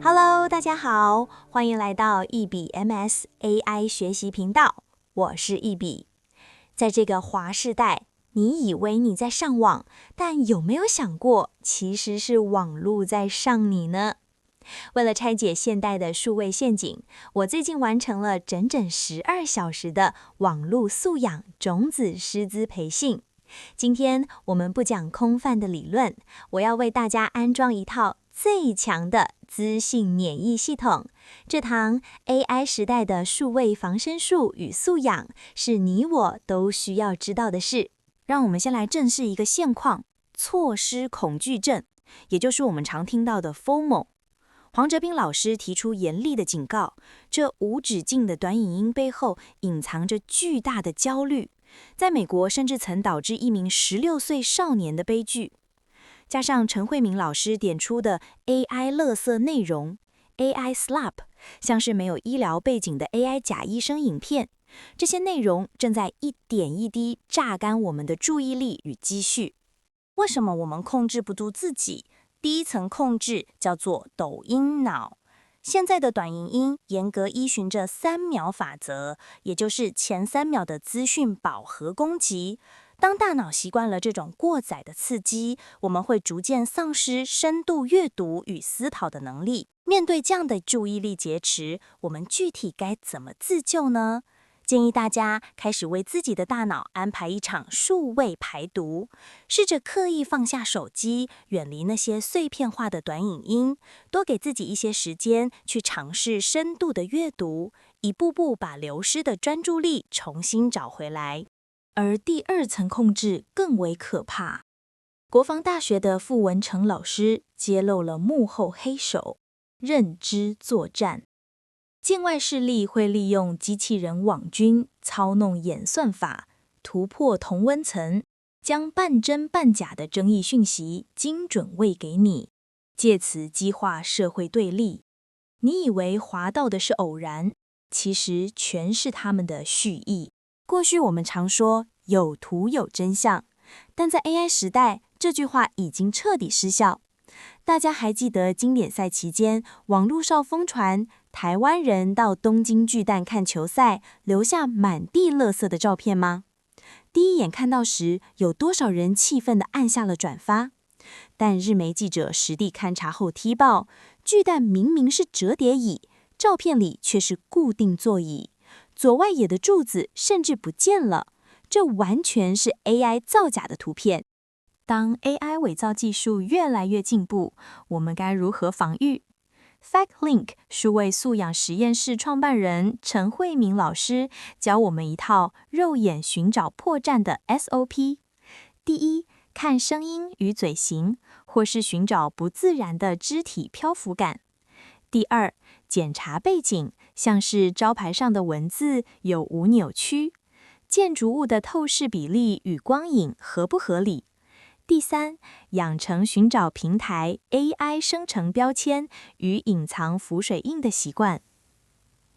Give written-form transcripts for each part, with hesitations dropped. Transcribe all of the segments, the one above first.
Hello， 大家好，歡迎來到易筆 MS AI 學習頻道，我是易筆。在這個滑世代，你以為你在上網，但有沒有想過，其實是網絡在上你呢？為了拆解現代的數位陷阱，我最近完成了整整12小時的網絡素養種子師資培訓。今天我們不講空泛的理論，我要為大家安裝一套最強的資訊免疫系統。這堂 AI 時代的數位防身術與素養，是你我都需要知道的事。讓我們先來正視一個現況：錯失恐懼症，也就是我們常聽到的 FOMO。黃哲斌老師提出嚴厲的警告，這無止境的短影音背後隱藏着巨大的焦慮，在美國甚至曾導致一名16歲少年的悲劇。加上陳慧敏老師點出的 AI 垃圾內容 AI slop， 像是沒有醫療背景的 AI 假醫生影片，這些內容正在一點一滴榨乾我們的注意力與積蓄。為什麼我們控制不住自己？第一層控制叫做抖音腦。現在的短影音嚴格依循着3秒法則，也就是前3秒的資訊飽和攻擊。當大腦習慣了這種過載的刺激，我們會逐漸喪失深度閱讀與思考的能力。面對這樣的注意力劫持，我們具體該怎麼自救呢？建議大家開始為自己的大腦安排一場數位排毒，試着刻意放下手機，遠離那些碎片化的短影音，多給自己一些時間去嘗試深度的閱讀，一步步把流失的專注力重新找回來。而第2層控制更為可怕。國防大學的傅文成老師揭露了幕後黑手——認知作戰。境外勢力會利用機器人網軍操弄演算法，突破同溫層，將半真半假的爭議訊息精準餵給你，借此激化社會對立。你以為滑到的是偶然，其實全是他們的蓄意。過去我們常說有圖有真相，但在 AI 時代，這句話已經徹底失效。大家還記得經典賽期間，網絡上瘋傳台灣人到東京巨蛋看球賽，留下滿地垃圾的照片嗎？第一眼看到時，有多少人氣憤地按下了轉發？但日媒記者實地勘察後踢爆，巨蛋明明是折疊椅，照片裡卻是固定座椅，左外野的柱子甚至不見了，這完全是 AI 造假的圖片。當 AI 偽造技術越來越進步，我們該如何防禦？ FactLink 數位素養實驗室創辦人陳慧敏老師教我們一套肉眼尋找破綻的 SOP。第一，看聲音與嘴型，或是尋找不自然的肢體漂浮感。第二，檢查背景，像是招牌上的文字有無扭曲，建築物的透視比例與光影合不合理。第三，養成尋找平台 AI 生成標籤與隱藏浮水印的習慣。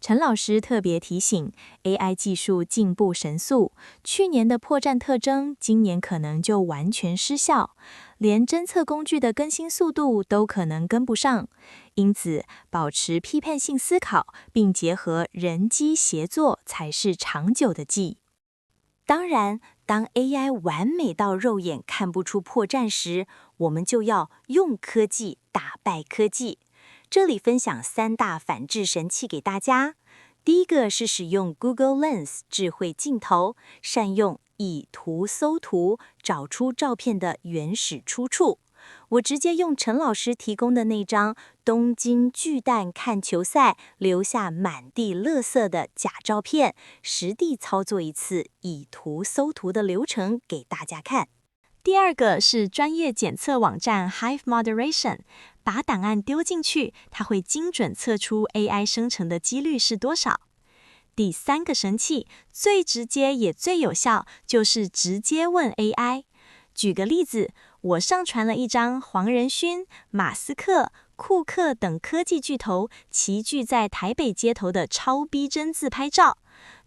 陳老師特別提醒 ，AI 技術進步神速，去年的破綻特徵，今年可能就完全失效，連偵測工具的更新速度都可能跟不上。因此，保持批判性思考，並結合人機協作，才是長久的技。當然，當 AI 完美到肉眼看不出破綻時，我們就要用科技打敗科技。這裡分享3大反制神器給大家。第一個是使用 Google Lens 智慧鏡頭，善用以圖搜圖，找出照片的原始出處。我直接用陳老師提供的那張東京巨蛋看球賽留下滿地垃圾的假照片，實地操作一次以圖搜圖的流程給大家看。第二個是專業檢測網站 Hive Moderation， 把檔案丟進去，它會精準測出 AI 生成的幾率是多少。第三個神器，最直接也最有效，就是直接問 AI。舉個例子，我上傳了一張黃仁勳、馬斯克、庫克等科技巨頭齊聚在台北街頭的超逼真自拍照。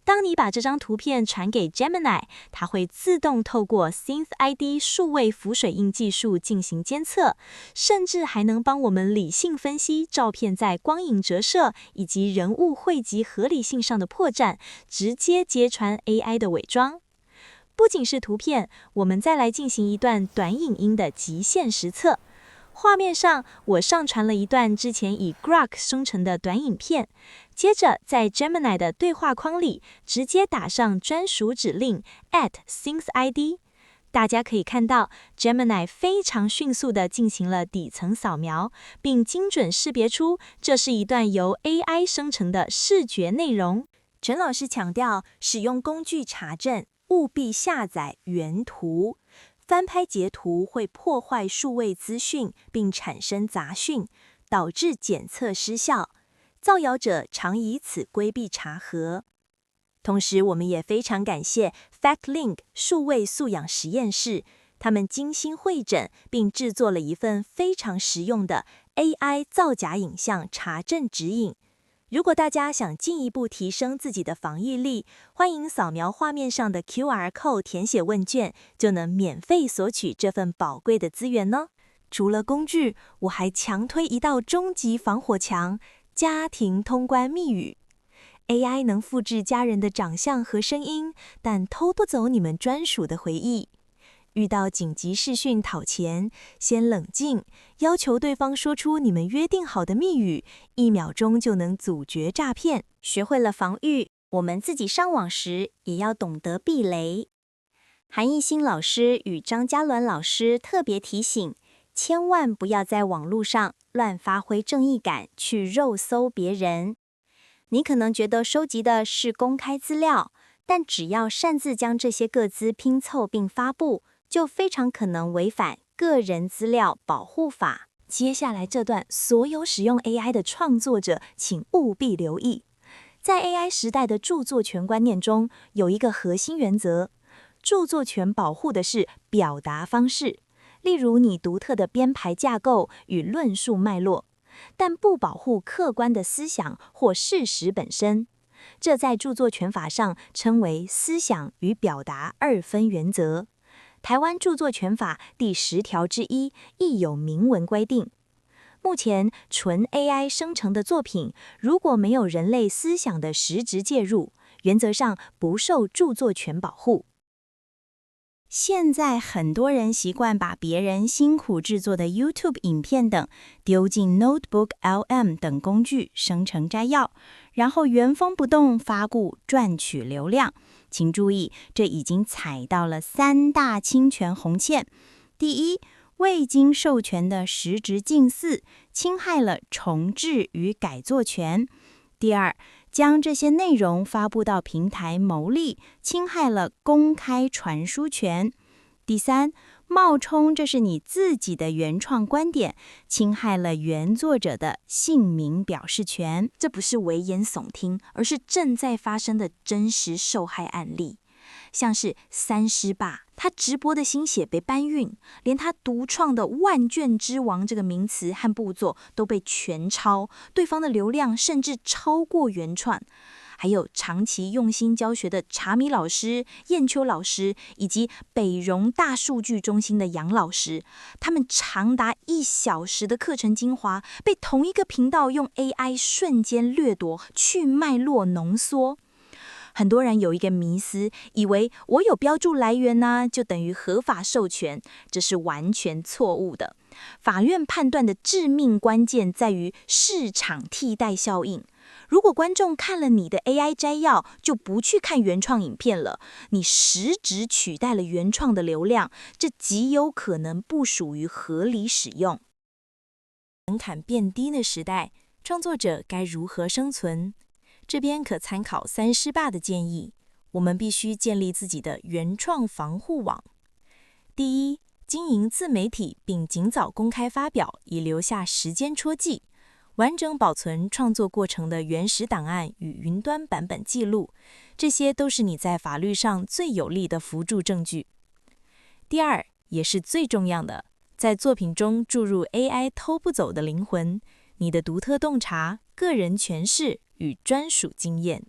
當你把這張圖片傳給 Gemini， 它會自動透過 SynthID 數位浮水印技術進行監測，甚至還能幫我們理性分析照片在光影折射以及人物匯集合理性上的破綻，直接揭穿 AI 的偽裝。不僅是圖片，我們再來進行一段短影音的極限實測。畫面上，我上傳了一段之前以 Grok 生成的短影片，接着在 Gemini 的對話框裡直接打上專屬指令 @SynthID。大家可以看到 ，Gemini 非常迅速地進行了底層掃描，並精準識別出這是一段由 AI 生成的視覺內容。陳老師強調，使用工具查證，務必下載原圖。翻拍截圖會破壞數位資訊，並產生雜訊，導致檢測失效。造謠者常以此規避查核。同時，我們也非常感謝 FactLink 數位素養實驗室，他們精心彙整並製作了一份非常實用的 AI 造假影像查證指引。如果大家想進一步提升自己的防疫力，歡迎掃描畫面上的 QR code 填寫問卷，就能免費索取這份寶貴的資源哦。除了工具，我還強推一道終極防火牆——家庭通關密語。AI 能複製家人的長相和聲音，但偷不走你們專屬的回憶。遇到緊急視訊討錢，先冷靜，要求對方說出你們約定好的密語，1秒鐘就能阻絕詐騙。學會了防禦，我們自己上網時也要懂得避雷。韓奕欣老師與張嘉倫老師特別提醒，千萬不要在網絡上亂發揮正義感去肉搜別人。你可能覺得收集的是公開資料，但只要擅自將這些個資拼湊並發布，就非常可能違反個人資料保護法。接下來這段，所有使用 AI 的創作者請務必留意。在 AI 時代的著作權觀念中，有一個核心原則：著作權保護的是表達方式，例如你獨特的編排架構與論述脈絡，但不保護客觀的思想或事實本身。這在著作權法上稱為思想與表達二分原則。台灣著作權法第10條之一亦有明文規定。目前，純 AI 生成的作品，如果沒有人類思想的實質介入，原則上不受著作權保護。現在很多人習慣把別人辛苦製作的 YouTube 影片等丟進 Notebook LM 等工具生成摘要，然後原封不動發布賺取流量。請注意，這已經踩到了3大侵權紅線。第一，未經授權的實質近似，侵害了重製與改作權。第二，將這些內容發布到平台牟利，侵害了公開傳輸權。第三，冒充這是你自己的原創觀點，侵害了原作者的姓名表示權。這不是危言聳聽，而是正在發生的真實受害案例。像是三師爸，他直播的心血被搬運，連他獨創的萬卷之王這個名詞和步驟都被全抄，對方的流量甚至超過原創。還有長期用心教學的茶米老師、燕秋老師，以及北榮大數據中心的楊老師，他們長達1小時的課程精華，被同一個頻道用 AI 瞬間掠奪，去脈絡濃縮。很多人有一個迷思，以為我有標注來源呢，就等於合法授權，這是完全錯誤的。法院判斷的致命關鍵在於市場替代效應。如果觀眾看了你的 AI 摘要，就不去看原創影片了，你實質取代了原創的流量，這極有可能不屬於合理使用。門檻變低的時代，創作者該如何生存？這邊可參考三師爸的建議，我們必須建立自己的原創防護網。第一，經營自媒體並儘早公開發表，以留下時間戳記，完整保存創作過程的原始檔案與雲端版本記錄，這些都是你在法律上最有力的輔助證據。第二，也是最重要的，在作品中注入 AI 偷不走的靈魂，你的獨特洞察、個人詮釋與專屬經驗。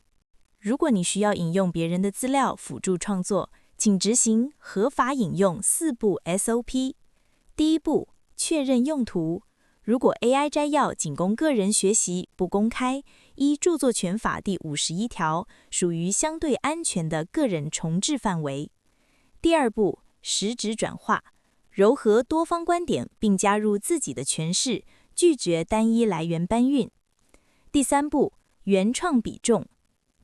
如果你需要引用別人的資料輔助創作，請執行合法引用4步 SOP。第一步，確認用途。如果 AI 摘要僅供個人學習，不公開，依著作權法第51條，屬於相對安全的個人重製範圍。第二步，實質轉化，糅合多方觀點，並加入自己的詮釋，拒絕單一來源搬運。第三步，原創比重，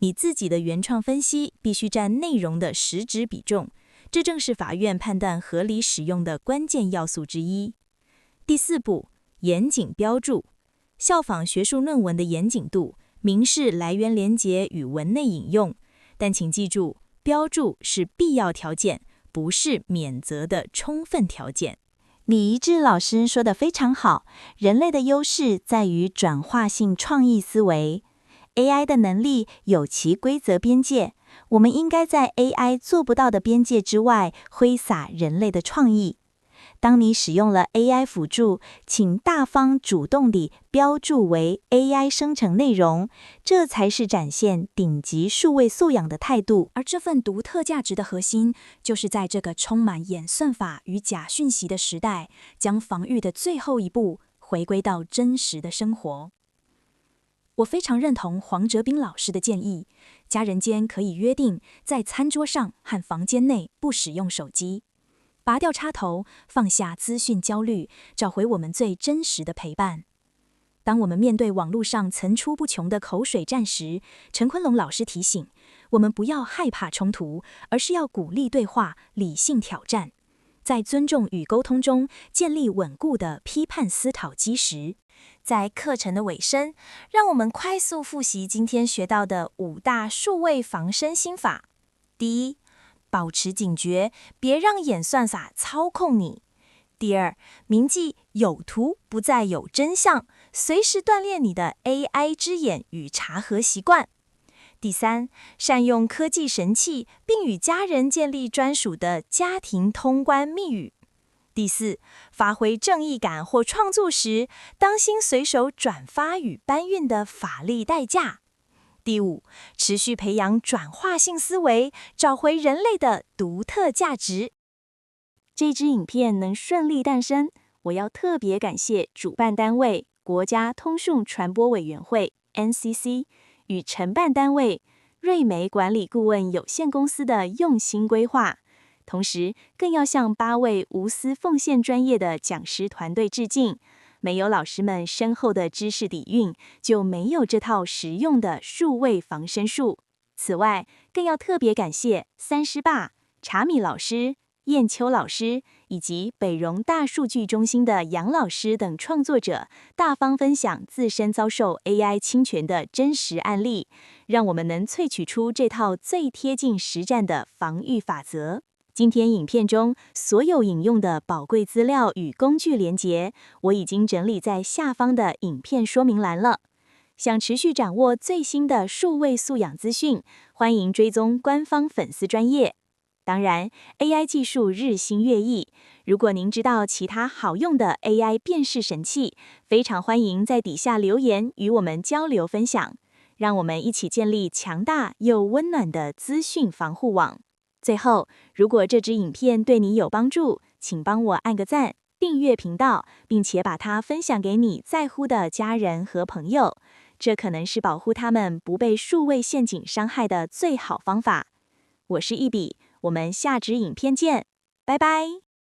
你自己的原創分析必須佔內容的實質比重，這正是法院判斷合理使用的關鍵要素之一。第四步，嚴謹標注，效仿學術論文的嚴謹度，明示來源連結與文內引用，但請記住，標注是必要條件，不是免責的充分條件。李怡智老師說得非常好，人類的優勢在於轉化性創意思維。AI 的能力有其規則邊界，我們應該在 AI 做不到的邊界之外，揮灑人類的創意。當你使用了 AI 輔助，請大方主動地標注為 AI 生成內容，這才是展現頂級數位素養的態度。而這份獨特價值的核心，就是在這個充滿演算法與假訊息的時代，將防禦的最後一步回歸到真實的生活。我非常認同黃哲斌老師的建議，家人間可以約定在餐桌上和房間內不使用手機。拔掉插頭，放下資訊焦慮，找回我們最真實的陪伴。當我們面對網絡上層出不窮的口水戰時，陳坤龍老師提醒我們不要害怕衝突，而是要鼓勵對話、理性挑戰，在尊重與溝通中建立穩固的批判思考基石。在課程的尾聲，讓我們快速複習今天學到的5大數位防身心法。第一，保持警覺，別讓演算法操控你。第二，銘記有圖不再有真相，隨時鍛鍊你的 AI 之眼與查核習慣。第三，善用科技神器，並與家人建立專屬的家庭通關密語。第四，發揮正義感或創作時，當心隨手轉發與搬運的法律代價。第五，持續培養轉化性思維，找回人類的獨特價值。這支影片能順利誕生，我要特別感謝主辦單位國家通訊傳播委員會 NCC 與承辦單位瑞媒管理顧問有限公司的用心規劃，同時更要向8位無私奉獻專業的講師團隊致敬。沒有老師們深厚的知識底蘊，就沒有這套實用的數位防身術。此外，更要特別感謝三師爸、查米老師、燕秋老師以及北榮大數據中心的楊老師等創作者，大方分享自身遭受 AI 侵權的真實案例，讓我們能萃取出這套最貼近實戰的防禦法則。今天影片中所有引用的寶貴資料與工具連結，我已經整理在下方的影片說明欄了。想持續掌握最新的數位素養資訊，歡迎追蹤官方粉絲專頁。當然 ，AI 技術日新月異，如果您知道其他好用的 AI 辨識神器，非常歡迎在底下留言與我們交流分享，讓我們一起建立強大又溫暖的資訊防護網。最後，如果這支影片對你有幫助，請幫我按個讚，訂閱頻道，並且把它分享給你在乎的家人和朋友。這可能是保護他們不被數位陷阱傷害的最好方法。我是一筆，我們下支影片見，拜拜。